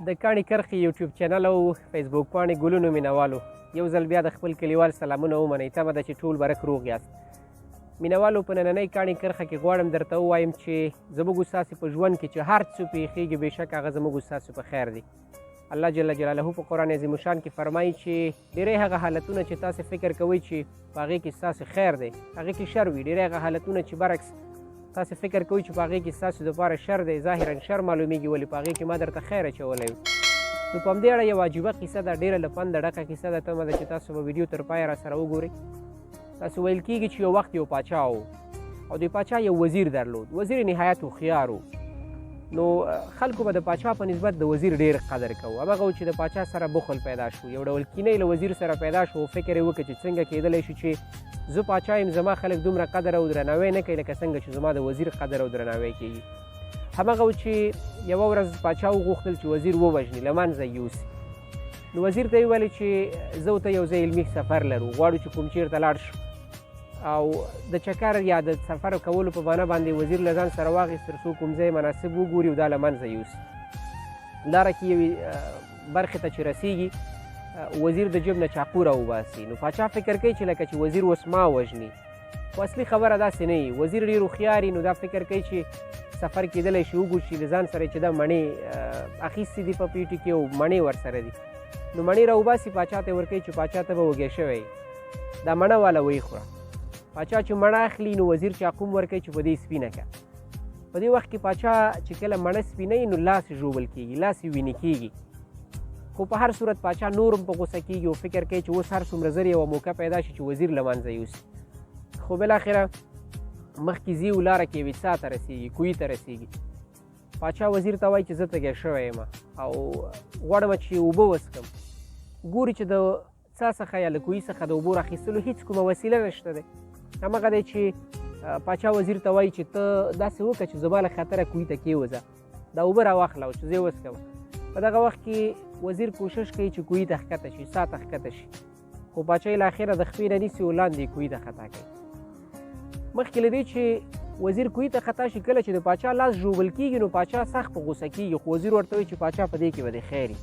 د کاڼي کرښې یوټیوب چینل او فیسبوک پاڼې ګلونو مینوالو یو ځل بیا د خپل کلیوال سلامونه ومنئ. تمه ده چې ټول برک روغ یاست. مینوالو په نننۍ کاڼي کرښه کې غواړم درته ووایم چې زموږ ستاسې په ژوند کې چې هر څه پیښیږي بېشک هغه زموږ ستاسو په خیر دی. الله جل جلاله په قرآن عظیم شان کې فرمایي چې ډېری هغه حالتونه چې تاسې فکر کوئ چې په هغې کې ستاسو خیر دی هغې کې شر وي. ډېری هغه حالتونه چې برعکس تاسې فکر کوئ چې په هغې کې ستاسو دپاره شر دی ظاهرا شر معلومیږي ولې په هغې کې ما درته خیر اچولی وي. نو په همدې اړه یوه عجیبه کیسه ده، ډېره له پنده ډکه کیسه ده. تمه ده چې تاسو به ویډیو تر پایه راسره وګورئ. تاسو ویل کېږي چې یو وخت یو پاچا و او د پاچا یو وزیر درلود. وزیر نهایت هوښیار و. نو خلکو به د پاچا په نسبت د وزیر ډېر قدر کوو. همغه و چې د پاچا سره بخل پیدا شو، یو ډول کینه له وزیر سره پیدا شو او فکر یې وکړ چې څنګه کېدلی شي چې زه پاچا یم زما خلک دومره قدر او درناوی نه کوي لکه څنګه چې زما د وزیر قدر او درناوی کېږي. همغه و چې یوه ورځ پاچا وغوښتل چې وزیر ووژني، له منځه یوسي. نو وزیر ته یې وویل چې زه ته یو ځای علمي سفر لرو، غواړو چې کوم چېرته لاړ شو. او د چکر یا د سفر کولو په بانه باندې وزیر له ځان سره واخیست تر څو کوم ځای مناسب وګوري او دا له منځه یوسي. لاره کې یوې برخې ته چې رسیږي وزیر د جیب نه چاقو راوباسي. نو پاچا فکر کوي چې لکه چې وزیر اوس ما وژني، خو اصلي خبره داسې نه وي. وزیر ډېر هوښیار نو دا فکر کوي چې سفر کېدلی شي وګوري له ځان سره چې دا مڼې اخیستې دي په پیټي کې او مڼې ورسره دي. نو مڼې راوباسي پاچا ته ورکوي چې پاچا ته به وږی شوی دا مڼه واله ویې خوره. پاچا چې مڼه اخلي نو وزیر چاقو ورکوي چې په دې سپینه کړه. په دې وخت کې پاچا چې کله مڼه سپینوي نو لاس یې ژوبل کېږي، لاس یې وینې کېږي. خو په هر صورت پاچا نورم په غوسه کېږي او فکر کوي چې اوس هر څومره زر یوه موقع پیدا شي چې وزیر له منځه یوسي. خو بالاخره مخکې ځي او لاره کې یوې څا ته رسېږي، کوهي ته رسېږي. پاچا وزیر ته وایي چې زه تږی شوی یم او غواړم چې اوبه وڅښم. ګوري چې د څا څخه یا له کوهي څخه د اوبو راخیستلو هېڅ کومه وسیله نشته دی. همغه دی چې پاچا وزیر ته وایي چې ته داسې وکړه چې زما له خطره کوهي ته کېوځه، دا اوبه راواخله او چې زه یې وڅښم. په دغه وخت کې وزیر کوشش کوي چې کوهي ته ښکته شي، سا ته ښکته شي، خو پاچا یې له اخره د خپې نه نیسي او لاندې یې کوهي ته خطا کوي. مخکې له دې چې وزیر کوهي ته خطا شي کله چې د پاچا لاس ژوبل کېږي نو پاچا سخت په غوسه کېږي، خو وزیر ورته وایي چې پاچا په دې کې به دې خیر وي.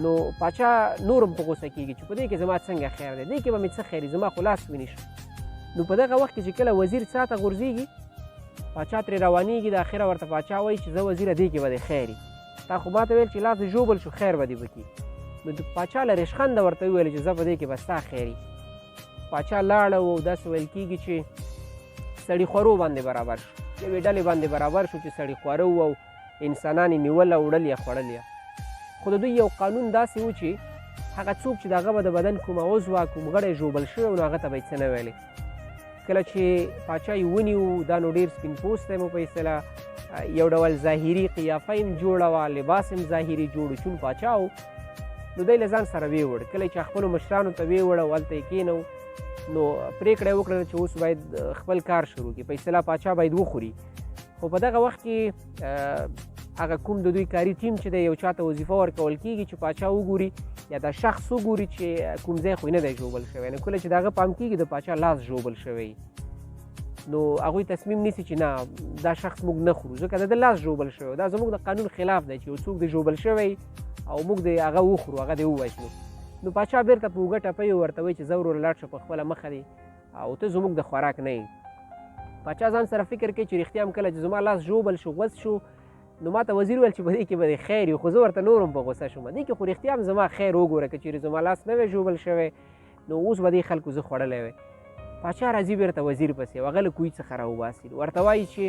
نو پاچا نورم په غوسه کېږي چې په دې کې زما څنګه خیر دی، دې کې به مې څه خیر وي، زما خو لاس ونیسه. نو په دغه وخت کې چې کله وزیر څا ته غورځېږي پاچا ترې روانېږي. د اخره ورته پاچا وایي چې زه وزیره دې کې به دې خیر وي، تا خو ما ته ویل چې لاس دې ژوبل شو خیر به دې وکړي. نو د پاچا له ریشخنده ورته وویل چې زه په دې کې به ستا خیر وي. پاچا لاړه او داسې ویل کېږي چې سړي خورو باندې برابر شو، یوې ډلې باندې برابر شو چې سړي خواره وو او انسانان یې نیول او وړل یا خوړل یا. خو د دوی یو قانون داسې و چې هغه څوک چې د هغه به د بدن کوم عضو کوم غړی ژوبل شوی نو هغه ته به یې څه نه ویلې. کله چې پاچا یې ونیو دا نو ډېر سپین پوستی مو په اصطلاح یو ډول ظاهري قیافه یې جوړه وه، لباس یې ظاهري جوړ چون پاچا و. نو دی له ځان سره ویوړ. کله چې خپلو مشرانو ته ویوړ او هلته یې کېنو نو پرېکړه یې وکړه چې اوس باید خپل کار شروع کړي، په اصطلاح پاچا باید وخوري. خو په دغه وخت کې هغه کوم د دوی کاري ټیم چې دی یو چا ته وظیفه ورکول کېږي چې پاچا وګوري یا دا شخص وګوري چې کوم ځای خو یې نه دی ژوبل شوی. نو کله چې د هغه پام کېږي د پاچا لاس ژوبل شوی نو هغوی تصمیم نیسي چې نه دا شخص موږ نه خورو ځکه د ده لاس ژوبل شوی. دا زموږ د قانون خلاف دی چې یو څوک د ژوبل شوی او موږ د هغه وخورو، هغه دې ووژنو. نو پاچا بیرته په اوږه ټپوي ورته وایي چې زه وروره لاړ شه په خپله مخه دی او ته زموږ د خوراک نه یې. پاچا ځان سره فکر کوي چې رښتیا هم کله چې زما لاس ژوبل شو غوڅ شو نو ما ته وزیر ویل چې په دې کې به دې خیر وي، خو زه ورته نورم په غوسه شوم. دې کې خو رښتیا هم زما خیر وګوره که چېرې زما لاس نه وی ژوبل شوی نو اوس به دې خلکو زه خوړلی وی. پاچا راځي بیرته وزیر پسې هغه له کوهي څخه راوباسي، ورته وایي چې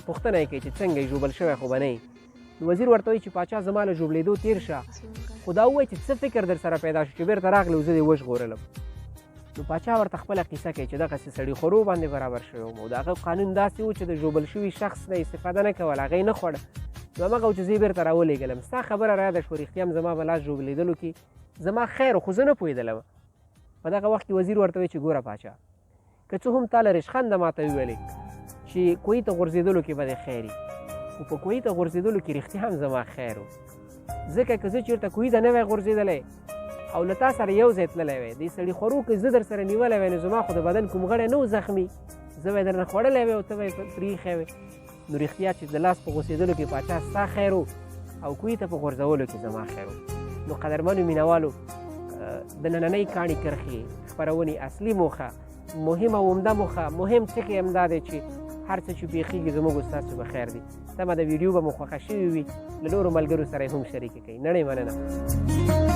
پوښتنه یې کوي چې څنګه یې ژوبل شوی خو به نه یې. نو وزیر ورته وایي چې پاچا زما له ژوبلېدو تېر شه، خو دا ووایي چې څه فکر در سره پیدا شو چې بیرته راغلی او زه دې وژغورلم. نو پاچا ورته خپله قیصه کوي چې دغسې سړي خورو باندې برابر شوی وم او د هغه قانون داسې و چې د ژوبل شوي شخص نه استفاده نه کوله، هغه یې نه خوړه. نو همغه و چې زه یې بیرته راولېږلم. ستا خبره را یاده شوه رښتیا هم زما به لاس ژوبلېدلو کې زما خیر خو زه نه پوهېدلم. په دغه وخت کې وزیر ورته وایي چې ګوره پاچا که څه هم تا له ریشخنده ما ته وویلې چې کوهي ته غورځېدلو کې به دې خیر وي، خو په کوهي ته غورځېدلو کې رښتیا هم زما خیر و، ځکه که زه چېرته کوهي ته نه وی غورځېدلی او له تا سره یو ځای تللی وی دې سړي خورو که زه در سره نیولی وی نو زما خو د بدن کوم غړی نه و زخمي، زه به یې درنه خوړلی وی او ته به یې پرې ایښی وی. نو رښتیا چې د لاس په غوڅېدلو کې پاچا ستا خیر و او کوهي ته په غورځولو کې زما خیر و. نو قدرمنو مینوالو، د نننۍ کاڼي کرښې خپرونې اصلي موخه، مهم او عمده موخه، مهم ټکی همدا دی چې هر څه چې پېښېږي زموږ او ستاسو به خیر دی. تمه د ویډیو به مو خوښه شوې وي، له نورو ملګرو سره یې هم شریکه کړئ. نړۍ مننه.